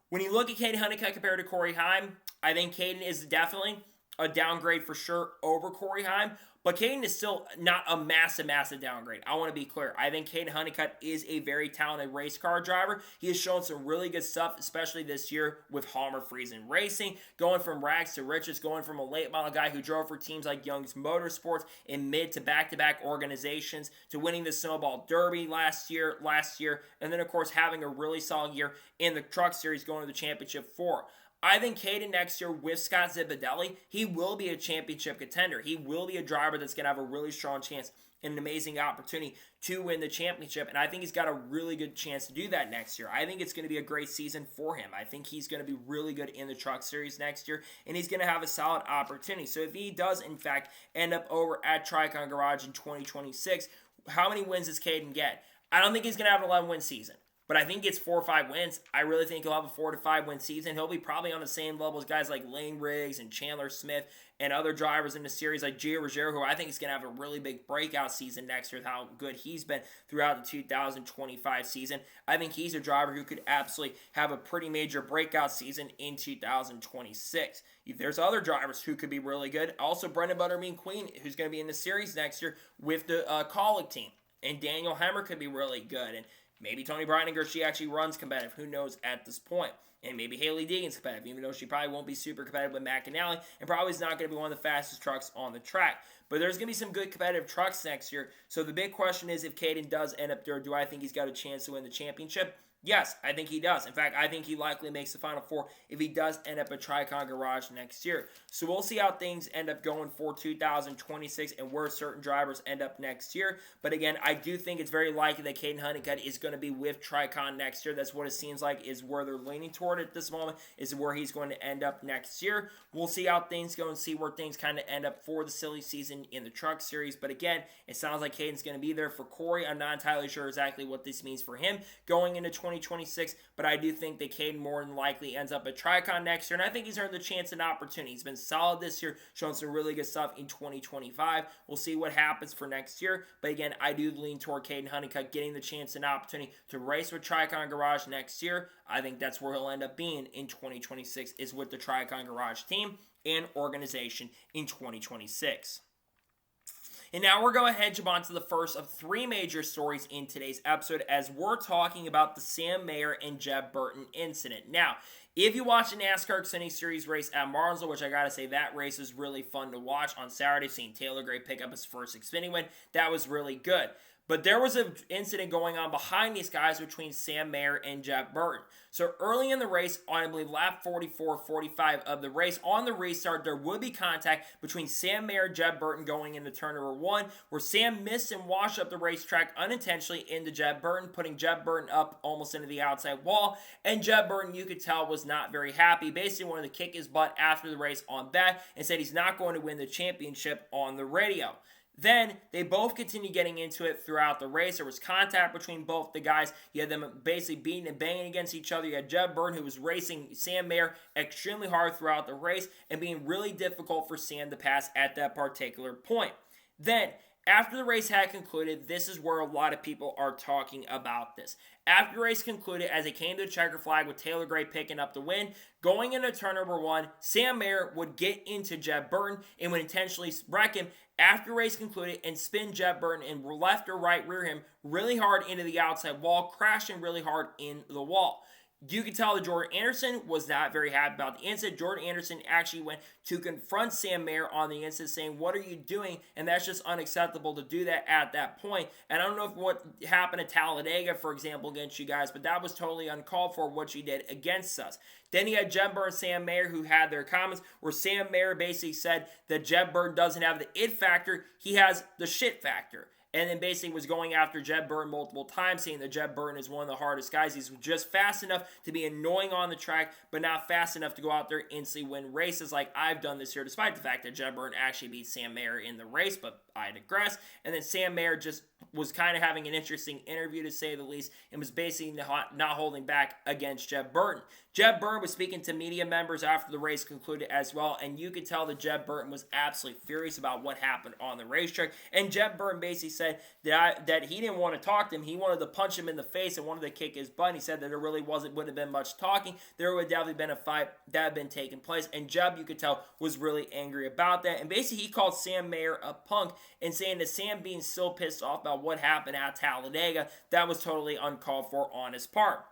When you look at Caden Honeycutt compared to Corey Heim, I think Caden is definitely a downgrade for sure over Corey Heim, but Caden is still not a massive downgrade. I want to be clear. I think Caden Honeycutt is a very talented race car driver. He has shown some really good stuff, especially this year with Halmer Friesen Racing, going from rags to riches, going from a late model guy who drove for teams like Young's Motorsports in mid to back-to-back organizations to winning the Snowball Derby last year, and then of course having a really solid year in the Truck Series going to the Championship 4. I think Caden next year with Scott Zipadelli, he will be a championship contender. He will be a driver that's going to have a really strong chance and an amazing opportunity to win the championship, and I think he's got a really good chance to do that next year. I think it's going to be a great season for him. I think he's going to be really good in the Truck Series next year, and he's going to have a solid opportunity. So if he does, in fact, end up over at Tricon Garage in 2026, how many wins does Caden get? I don't think he's going to have an 11-win season. But I think it's 4 or 5 wins. I really think he'll have a 4 to 5 win season. He'll be probably on the same level as guys like Lane Riggs and Chandler Smith and other drivers in the series like Gio Ruggiero, who I think is going to have a really big breakout season next year with how good he's been throughout the 2025 season. I think he's a driver who could absolutely have a pretty major breakout season in 2026. There's other drivers who could be really good. Also, Brendan Buttermean Queen, who's going to be in the series next year with the Kaulig team. And Daniel Hemmer could be really good. And maybe Tony Breininger, she actually runs competitive. Who knows at this point? And maybe Haley Deegan's competitive, even though she probably won't be super competitive with McAnally, and probably is not going to be one of the fastest trucks on the track. But there's going to be some good competitive trucks next year. So the big question is, if Caden does end up there, do I think he's got a chance to win the championship? Yes, I think he does. In fact, I think he likely makes the Final Four if he does end up at Tricon Garage next year. So we'll see how things end up going for 2026 and where certain drivers end up next year. But again, I do think it's very likely that Caden Honeycutt is going to be with Tricon next year. That's what it seems like is where they're leaning toward at this moment, is where he's going to end up next year. We'll see how things go and see where things kind of end up for the silly season in the Truck Series. But again, it sounds like Caden's going to be there for Corey. I'm not entirely sure exactly what this means for him going into 2026, but I do think that Caden more than likely ends up at Tricon next year, and I think he's earned the chance and opportunity. He's been solid this year, showing some really good stuff in 2025. We'll see what happens for next year, but again, I do lean toward Caden Honeycutt getting the chance and opportunity to race with Tricon Garage next year. I think that's where he'll end up being in 2026, is with the Tricon Garage team and organization in 2026. And now we're going to head on to the first of 3 major stories in today's episode, as we're talking about the Sam Mayer and Jeb Burton incident. Now, if you watch the NASCAR Xfinity Series race at Martinsville, which I gotta say that race is really fun to watch on Saturday, seeing Taylor Gray pick up his first Xfinity win, that was really good. But there was an incident going on behind these guys between Sam Mayer and Jeb Burton. So early in the race, on I believe lap 44, 45 of the race, on the restart, there would be contact between Sam Mayer and Jeb Burton going into turn number 1, where Sam missed and washed up the racetrack unintentionally into Jeb Burton, putting Jeb Burton up almost into the outside wall. And Jeb Burton, you could tell, was not very happy. Basically wanted to kick his butt after the race on that and said he's not going to win the championship on the radio. Then they both continued getting into it throughout the race. There was contact between both the guys. You had them basically beating and banging against each other. You had Jeb Burton, who was racing Sam Mayer extremely hard throughout the race and being really difficult for Sam to pass at that particular point. Then, after the race had concluded, this is where a lot of people are talking about this. After the race concluded, as it came to the checker flag with Taylor Gray picking up the win, going into turn number 1, Sam Mayer would get into Jeb Burton and would intentionally wreck him after the race concluded and spin Jeb Burton and left or right rear him really hard into the outside wall, crashing really hard in the wall. You could tell that Jordan Anderson was not very happy about the incident. Jordan Anderson actually went to confront Sam Mayer on the incident, saying, "What are you doing?" And that's just unacceptable to do that at that point. And I don't know if what happened at Talladega, for example, against you guys, but that was totally uncalled for, what you did against us. Then you had Jeb Burton and Sam Mayer, who had their comments, where Sam Mayer basically said that Jeb Burton doesn't have the it factor, he has the shit factor. And then basically was going after Jeb Burton multiple times, saying that Jeb Burton is one of the hardest guys. He's just fast enough to be annoying on the track, but not fast enough to go out there and instantly win races like I've done this year, despite the fact that Jeb Burton actually beat Sam Mayer in the race, but I digress. And then Sam Mayer just was kind of having an interesting interview, to say the least, and was basically not holding back against Jeb Burton. Jeb Burton was speaking to media members after the race concluded as well, and you could tell that Jeb Burton was absolutely furious about what happened on the racetrack. And Jeb Burton basically said that he didn't want to talk to him. He wanted to punch him in the face and wanted to kick his butt. And he said that there really wouldn't have been much talking. There would definitely been a fight that had been taking place. And Jeb, you could tell, was really angry about that. And basically he called Sam Mayer a punk, and saying that Sam being so pissed off about what happened at Talladega, that was totally uncalled for on his part.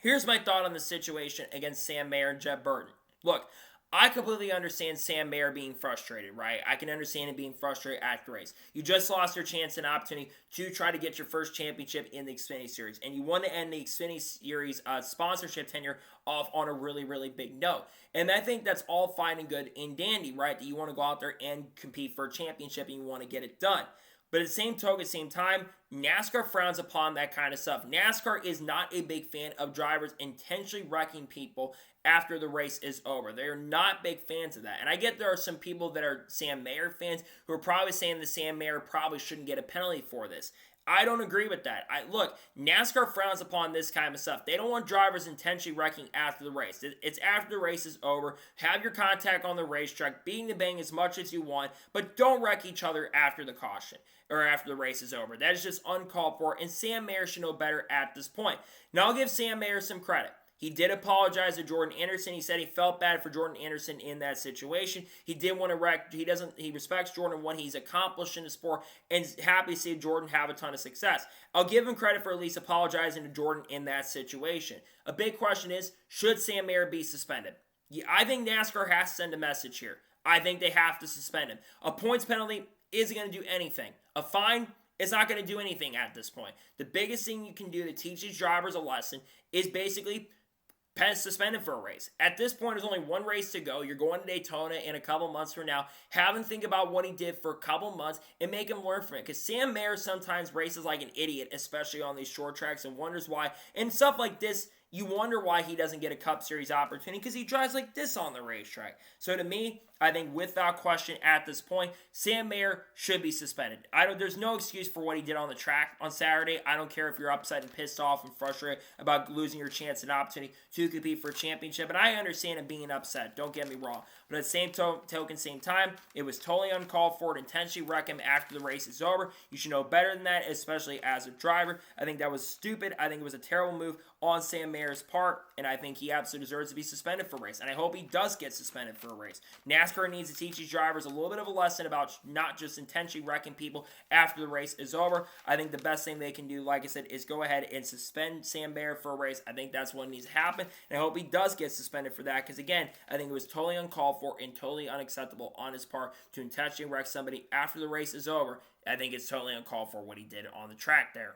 Here's my thought on the situation against Sam Mayer and Jeb Burton. Look, I completely understand Sam Mayer being frustrated, right? I can understand him being frustrated at the race. You just lost your chance and opportunity to try to get your first championship in the Xfinity Series, and you want to end the Xfinity Series sponsorship tenure off on a really, really big note. And I think that's all fine and good and dandy, right? That you want to go out there and compete for a championship and you want to get it done. But at the same time, NASCAR frowns upon that kind of stuff. NASCAR is not a big fan of drivers intentionally wrecking people after the race is over. They are not big fans of that. And I get there are some people that are Sam Mayer fans who are probably saying that Sam Mayer probably shouldn't get a penalty for this. I don't agree with that. Look, NASCAR frowns upon this kind of stuff. They don't want drivers intentionally wrecking after the race. It's after the race is over. Have your contact on the racetrack, beating the bang as much as you want, but don't wreck each other after the caution or after the race is over. That is just uncalled for, and Sam Mayer should know better at this point. Now, I'll give Sam Mayer some credit. He did apologize to Jordan Anderson. He said he felt bad for Jordan Anderson in that situation. He did want to wreck. He respects Jordan, what he's accomplished in the sport, and is happy to see Jordan have a ton of success. I'll give him credit for at least apologizing to Jordan in that situation. A big question is, should Sam Mayer be suspended? Yeah, I think NASCAR has to send a message here. I think they have to suspend him. A points penalty isn't going to do anything. A fine, it's not going to do anything at this point. The biggest thing you can do to teach these drivers a lesson is basically suspended for a race. At this point, there's only one race to go. You're going to Daytona in a couple months from now. Have him think about what he did for a couple months and make him learn from it. Because Sam Mayer sometimes races like an idiot, especially on these short tracks, and wonders why. And stuff like this, you wonder why he doesn't get a Cup Series opportunity, because he drives like this on the racetrack. So to me, I think without question at this point, Sam Mayer should be suspended. There's no excuse for what he did on the track on Saturday. I don't care if you're upset and pissed off and frustrated about losing your chance and opportunity to compete for a championship. And I understand him being upset. Don't get me wrong. But at the same token, same time, it was totally uncalled for to intentionally wreck him after the race is over. You should know better than that, especially as a driver. I think that was stupid. I think it was a terrible move on Sam Mayer's part, and I think he absolutely deserves to be suspended for a race. And I hope he does get suspended for a race. NASCAR needs to teach these drivers a little bit of a lesson about not just intentionally wrecking people after the race is over. I think the best thing they can do, like I said, is go ahead and suspend Sam Mayer for a race. I think that's what needs to happen, and I hope he does get suspended for that, because again, I think it was totally uncalled for and totally unacceptable on his part to intentionally wreck somebody after the race is over. I think it's totally uncalled for what he did on the track there.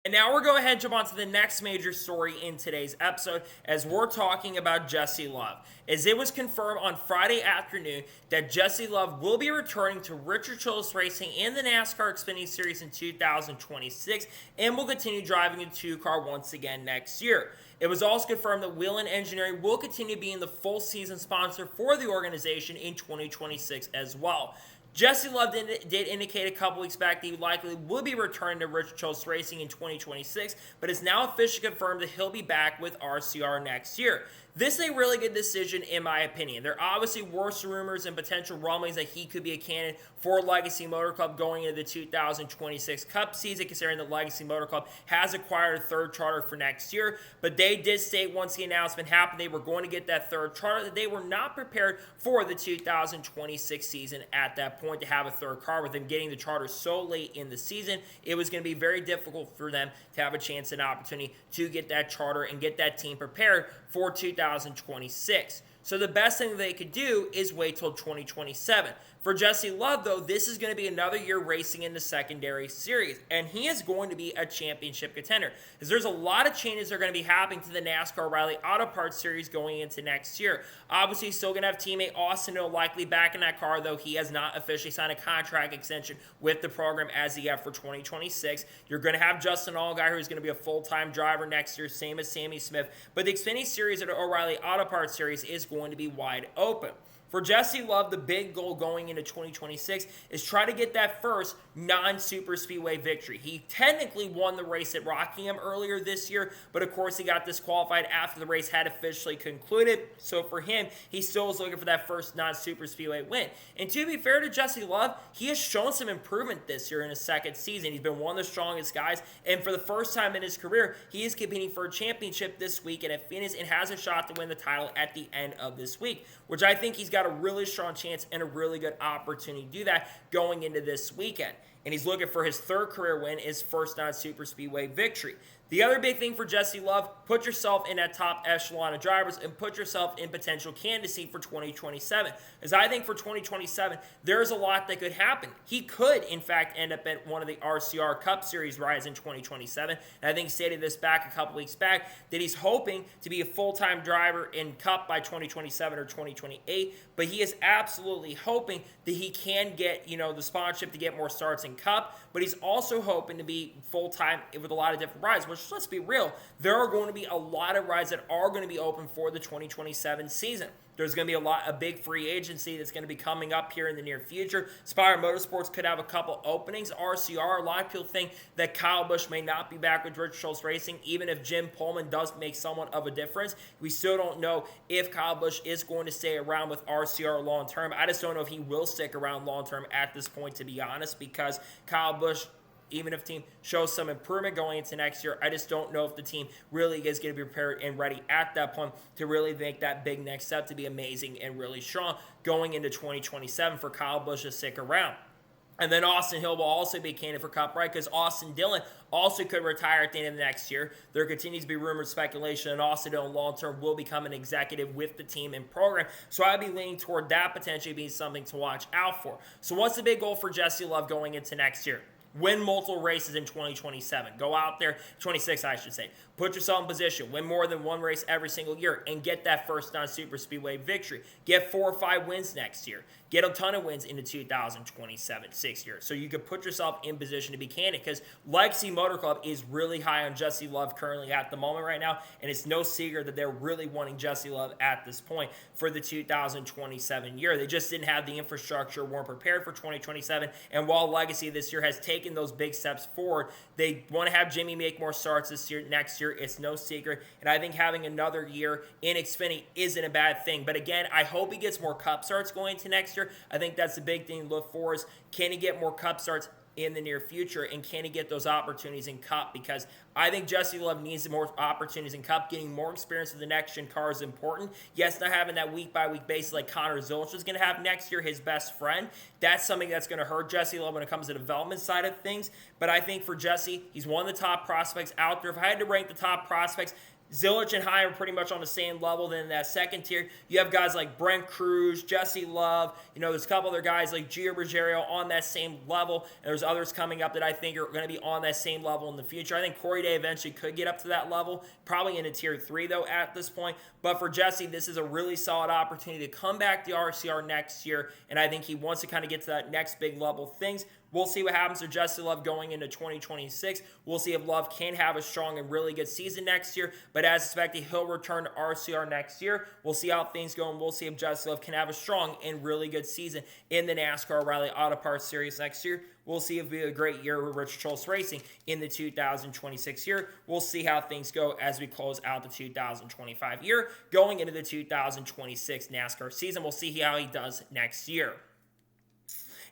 And now we're going to go ahead and jump on to the next major story in today's episode, as we're talking about Jesse Love. As it was confirmed on Friday afternoon that Jesse Love will be returning to Richard Childress Racing in the NASCAR Xfinity Series in 2026 and will continue driving a two-car once again next year. It was also confirmed that Whelen Engineering will continue being the full season sponsor for the organization in 2026 as well. Jesse Love did indicate a couple weeks back that he likely would be returning to Richard Childress Racing in 2026, but is now officially confirmed that he'll be back with RCR next year. This is a really good decision, in my opinion. There obviously were some rumors and potential rumblings that he could be a candidate for Legacy Motor Club going into the 2026 Cup season, considering that Legacy Motor Club has acquired a third charter for next year. But they did state once the announcement happened they were going to get that third charter, that they were not prepared for the 2026 season at that point to have a third car. With them getting the charter so late in the season, it was going to be very difficult for them to have a chance and opportunity to get that charter and get that team prepared for 2026. So the best thing they could do is wait till 2027. For Jesse Love, though, this is going to be another year racing in the secondary series, and he is going to be a championship contender, because there's a lot of changes that are going to be happening to the NASCAR Rally Auto Parts Series going into next year. Obviously, still going to have teammate Austin Hill likely back in that car, though he has not officially signed a contract extension with the program as yet for 2026. You're going to have Justin Allgaier, who's going to be a full-time driver next year, same as Sammy Smith, but the Xfinity Series or the O'Reilly Auto Parts Series is going to be wide open. For Jesse Love, the big goal going into 2026 is try to get that first non-super speedway victory. He technically won the race at Rockingham earlier this year, but of course he got disqualified after the race had officially concluded. So for him, he still is looking for that first non-super speedway win. And to be fair to Jesse Love, he has shown some improvement this year in his second season. He's been one of the strongest guys, and for the first time in his career, he is competing for a championship this weekend at Phoenix and has a shot to win the title at the end of this week, which I think he's got a really strong chance and a really good opportunity to do that going into this weekend. And he's looking for his third career win, his first non-super speedway victory. The other big thing for Jesse Love, put yourself in that top echelon of drivers and put yourself in potential candidacy for 2027. As I think for 2027, there's a lot that could happen. He could, in fact, end up at one of the RCR Cup Series rides in 2027. And I think he stated this back a couple weeks back, that he's hoping to be a full-time driver in Cup by 2027 or 2028. But he is absolutely hoping that he can get, the sponsorship to get more starts in Cup. But he's also hoping to be full-time with a lot of different rides, which Busch, let's be real, there are going to be a lot of rides that are going to be open for the 2027 season. There's going to be a big free agency that's going to be coming up here in the near future. Spire Motorsports could have a couple openings. RCR, a lot of people think that Kyle Busch may not be back with Richard Schultz Racing, even if Jim Pullman does make somewhat of a difference. We still don't know if Kyle Busch is going to stay around with RCR long term. I just don't know if he will stick around long term at this point, to be honest, because Kyle Busch, even if the team shows some improvement going into next year, I just don't know if the team really is going to be prepared and ready at that point to really make that big next step to be amazing and really strong going into 2027 for Kyle Busch to stick around. And then Austin Hill will also be a candidate for Cup, right? Because Austin Dillon also could retire at the end of the next year. There continues to be rumored speculation that Austin Dillon long-term will become an executive with the team and program. So I'd be leaning toward that potentially being something to watch out for. So what's the big goal for Jesse Love going into next year? Win multiple races in 2027. Go out there, 26 I should say. Put yourself in position. Win more than one race every single year and get that first non-super speedway victory. Get 4 or 5 wins next year. Get a ton of wins in the 2027 6 years. So you can put yourself in position to be candidate, because Legacy Motor Club is really high on Jesse Love currently at the moment right now, and it's no secret that they're really wanting Jesse Love at this point for the 2027 year. They just didn't have the infrastructure, weren't prepared for 2027, and while Legacy this year has taken those big steps forward, they want to have Jimmy make more starts next year. It's no secret, and I think having another year in Xfinity isn't a bad thing. But again, I hope he gets more Cup starts going into next year. I think that's the big thing to look for, is can he get more Cup starts in the near future, and can he get those opportunities in Cup? Because I think Jesse Love needs more opportunities in Cup. Getting more experience with the next-gen car is important. Yes, not having that week-by-week basis like Connor Zilch is going to have next year, his best friend. That's something that's going to hurt Jesse Love when it comes to the development side of things. But I think for Jesse, he's one of the top prospects out there. If I had to rank the top prospects, Zillich and High are pretty much on the same level. Then in that second tier, you have guys like Brent Cruz, Jesse Love. There's a couple other guys like Gio Ruggiero on that same level. And there's others coming up that I think are going to be on that same level in the future. I think Corey Day eventually could get up to that level, probably into tier 3 though at this point. But for Jesse, this is a really solid opportunity to come back to RCR next year. And I think he wants to kind of get to that next big level of things. We'll see what happens to Jesse Love going into 2026. We'll see if Love can have a strong and really good season next year. But as expected, he'll return to RCR next year. We'll see how things go, and we'll see if Jesse Love can have a strong and really good season in the NASCAR O'Reilly Auto Parts Series next year. We'll see if it'll be a great year with Richard Schultz Racing in the 2026 year. We'll see how things go as we close out the 2025 year. Going into the 2026 NASCAR season, we'll see how he does next year.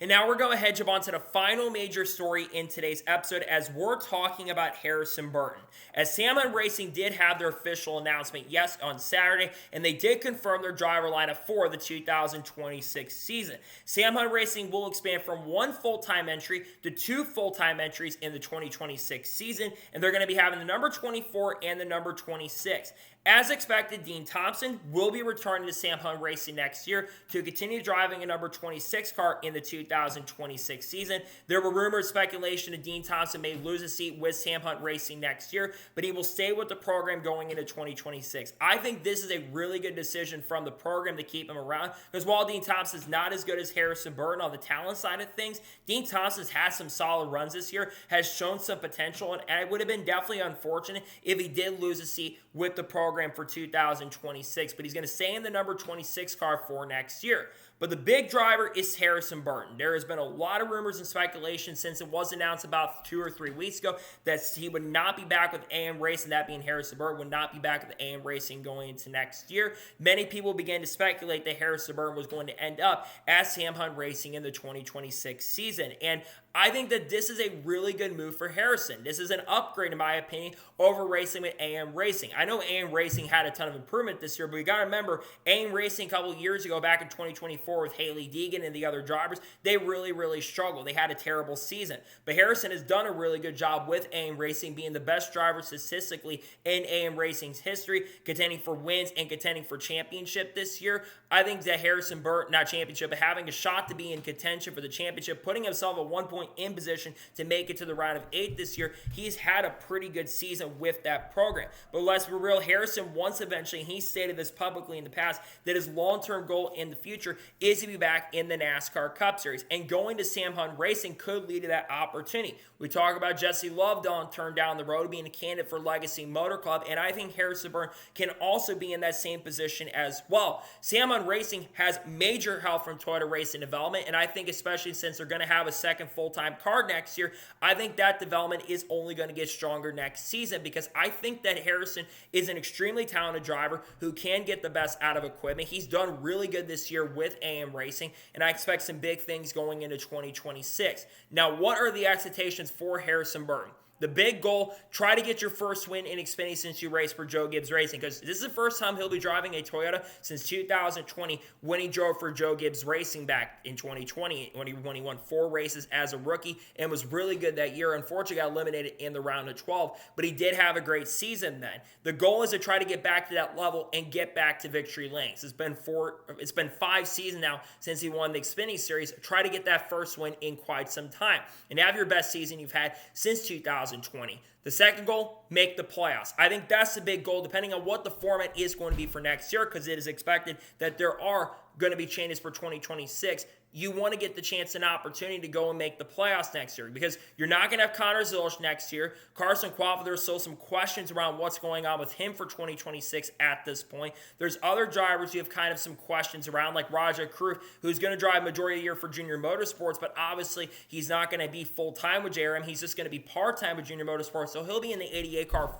And now we're going to jump on to the final major story in today's episode, as we're talking about Harrison Burton. As Sam Hunt Racing did have their official announcement, yes, on Saturday, and they did confirm their driver lineup for the 2026 season. Sam Hunt Racing will expand from 1 full-time entry to 2 full-time entries in the 2026 season, and they're going to be having the number 24 and the number 26. As expected, Dean Thompson will be returning to Sam Hunt Racing next year to continue driving a number 26 car in the 2026 season. There were rumors, speculation that Dean Thompson may lose a seat with Sam Hunt Racing next year, but he will stay with the program going into 2026. I think this is a really good decision from the program to keep him around, because while Dean Thompson is not as good as Harrison Burton on the talent side of things, Dean Thompson's had some solid runs this year, has shown some potential, and it would have been definitely unfortunate if he did lose a seat with the program for 2026, but he's going to stay in the number 26 car for next year. But the big driver is Harrison Burton. There has been a lot of rumors and speculation since it was announced about 2 or 3 weeks ago that he would not be back with AM Racing, that being Harrison Burton would not be back with AM Racing going into next year. Many people began to speculate that Harrison Burton was going to end up at Sam Hunt Racing in the 2026 season. And I think that this is a really good move for Harrison. This is an upgrade, in my opinion, over racing with AM Racing. I know AM Racing had a ton of improvement this year, but you got to remember, AM Racing a couple of years ago, back in 2024 with Haley Deegan and the other drivers, they really struggled. They had a terrible season. But Harrison has done a really good job with AM Racing, being the best driver statistically in AM Racing's history, contending for wins and contending for championship this year. I think that Harrison Burton, not championship, but having a shot to be in contention for the championship, putting himself at 1 point in position to make it to the round of 8 this year, he's had a pretty good season with that program. But let's be real, Harrison Harrison wants eventually, he stated this publicly in the past, that his long-term goal in the future is to be back in the NASCAR Cup Series. And going to Sam Hunt Racing could lead to that opportunity. We talk about Jesse Love turn down the road, being a candidate for Legacy Motor Club, and I think Harrison Burton can also be in that same position as well. Sam Hunt Racing has major help from Toyota Racing Development, and I think especially since they're going to have a second full-time car next year, I think that development is only going to get stronger next season, because I think that Harrison is an extremely talented driver who can get the best out of equipment. He's done really good this year with AM Racing, and I expect some big things going into 2026. Now, what are the expectations for Harrison Burton? The big goal, try to get your first win in Xfinity since you raced for Joe Gibbs Racing, because this is the first time he'll be driving a Toyota since 2020 when he drove for Joe Gibbs Racing back in 2020 when he won 4 races as a rookie and was really good that year. Unfortunately, got eliminated in the round of 12, but he did have a great season then. The goal is to try to get back to that level and get back to victory lanes. It's been 5 seasons now since he won the Xfinity Series. Try to get that first win in quite some time and have your best season you've had since 2020. The second goal, make the playoffs. I think that's the big goal, depending on what the format is going to be for next year, because it is expected that there are going to be changes for 2026. You want to get the chance and opportunity to go and make the playoffs next year, because you're not going to have Connor Zilisch next year. Carson Quaffle, there's still some questions around what's going on with him for 2026 at this point. There's other drivers you have kind of some questions around, like Rajah Caruth, who's going to drive majority of the year for Junior Motorsports, but obviously he's not going to be full-time with JRM. He's just going to be part-time with Junior Motorsports, so he'll be in the 88 car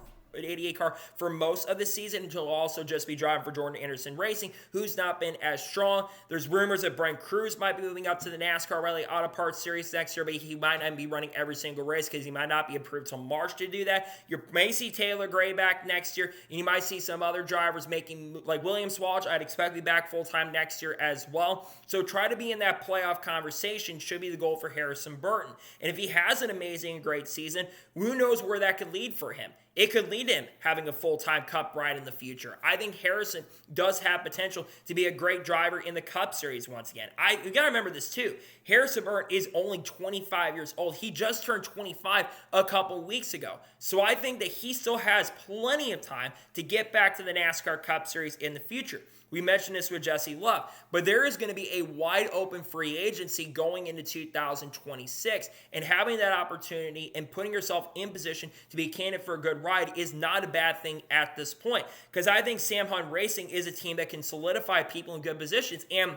for most of the season, until he'll also just be driving for Jordan Anderson Racing, who's not been as strong. There's rumors that Brent Cruz might be moving up to the NASCAR Rally Auto Parts Series next year, but he might not be running every single race because he might not be approved till March to do that. You may see Taylor Gray back next year, and you might see some other drivers making, like William Swalch, I'd expect to be back full-time next year as well. So try to be in that playoff conversation should be the goal for Harrison Burton. And if he has an amazing and great season, who knows where that could lead for him? It could lead to him having a full-time Cup ride in the future. I think Harrison does have potential to be a great driver in the Cup Series once again. You got to remember this too. Harrison Burton is only 25 years old. He just turned 25 a couple weeks ago. So I think that he still has plenty of time to get back to the NASCAR Cup Series in the future. We mentioned this with Jesse Love, but there is going to be a wide open free agency going into 2026, and having that opportunity and putting yourself in position to be a candidate for a good ride is not a bad thing at this point, because I think Sam Hunt Racing is a team that can solidify people in good positions. And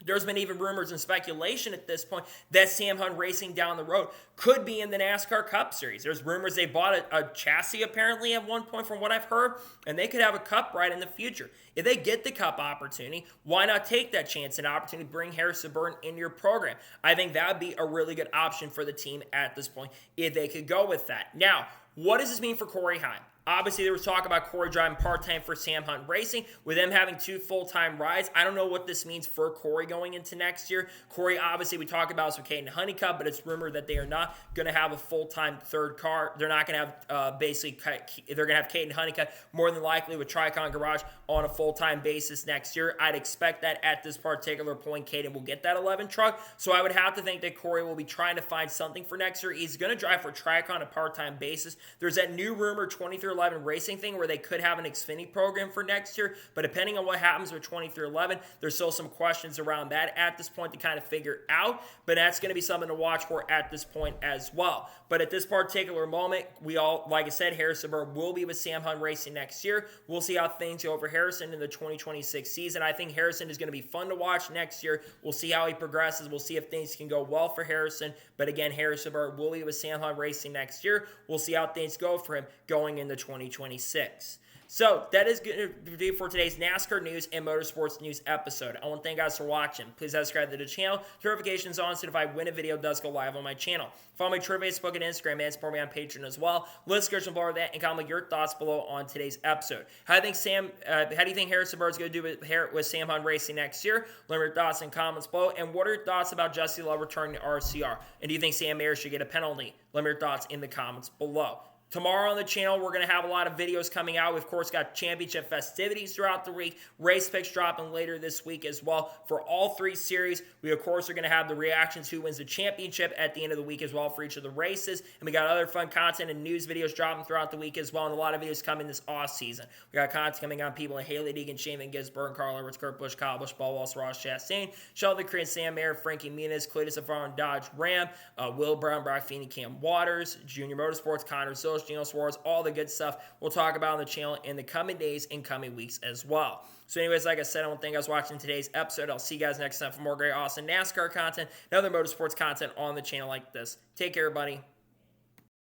there's been even rumors and speculation at this point that Sam Hunt Racing down the road could be in the NASCAR Cup Series. There's rumors they bought a chassis apparently at one point from what I've heard, and they could have a Cup ride in the future. If they get the Cup opportunity, why not take that chance and opportunity to bring Harrison Burton into your program? I think that would be a really good option for the team at this point if they could go with that. Now, what does this mean for Corey Heim? Obviously, there was talk about Corey driving part-time for Sam Hunt Racing, with them having 2 full-time rides. I don't know what this means for Corey going into next year. Corey, obviously, we talked about this with Caden Honeycutt, but it's rumored that they are not going to have a full-time third car. They're not going to have, they're going to have Caden Honeycutt more than likely with Tricon Garage on a full-time basis next year. I'd expect that at this particular point, Caden will get that 11 truck. So I would have to think that Corey will be trying to find something for next year. He's going to drive for Tricon on a part-time basis. There's that new rumor 2311 Racing thing where they could have an Xfinity program for next year, but depending on what happens with 2311, there's still some questions around that at this point to kind of figure out, but that's going to be something to watch for at this point as well. But at this particular moment, like I said, Harrison Burton will be with Sam Hunt Racing next year. We'll see how things go over Harrison in the 2026 season. I think Harrison is going to be fun to watch next year. We'll see how he progresses. We'll see if things can go well for Harrison, but again, Harrison Burton will be with Sam Hunt Racing next year. We'll see how things go for him going into 2026. So that is going to do for today's NASCAR news and motorsports news episode. I want to thank you guys for watching. Please subscribe to the channel. Notifications on so if when a video does go live on my channel. Follow me on Twitter, Facebook, and Instagram, and support me on Patreon as well. List description below that, and comment your thoughts below on today's episode. How do you think Harrison Burton's going to do with Sam Hunt Racing next year? Let me know your thoughts in comments below. And what are your thoughts about Jesse Love returning to RCR? And do you think Sam Mayer should get a penalty? Let me know your thoughts in the comments below. Tomorrow on the channel, we're going to have a lot of videos coming out. We've, of course, got championship festivities throughout the week, race picks dropping later this week as well. For all 3 series, we, of course, are going to have the reactions who wins the championship at the end of the week as well for each of the races. And we got other fun content and news videos dropping throughout the week as well, and a lot of videos coming this off season. We got content coming on people like Haley Deegan, Shaman Gibbs, Burton, Carl Edwards, Kurt Busch, Kyle Busch, Paul Walsh, Ross Chastain, Sheldon Creed, Sam Mayer, Frankie Muniz, Cletus Afaro, Dodge Ram, Will Brown, Brock Feeney, Cam Waters, Junior Motorsports, Connor Zilch, Gino Suarez, all the good stuff we'll talk about on the channel in the coming days and coming weeks as well. So anyways, like I said, I want to thank you guys for watching today's episode. I'll see you guys next time for more great, awesome NASCAR content and other motorsports content on the channel like this. Take care, everybody.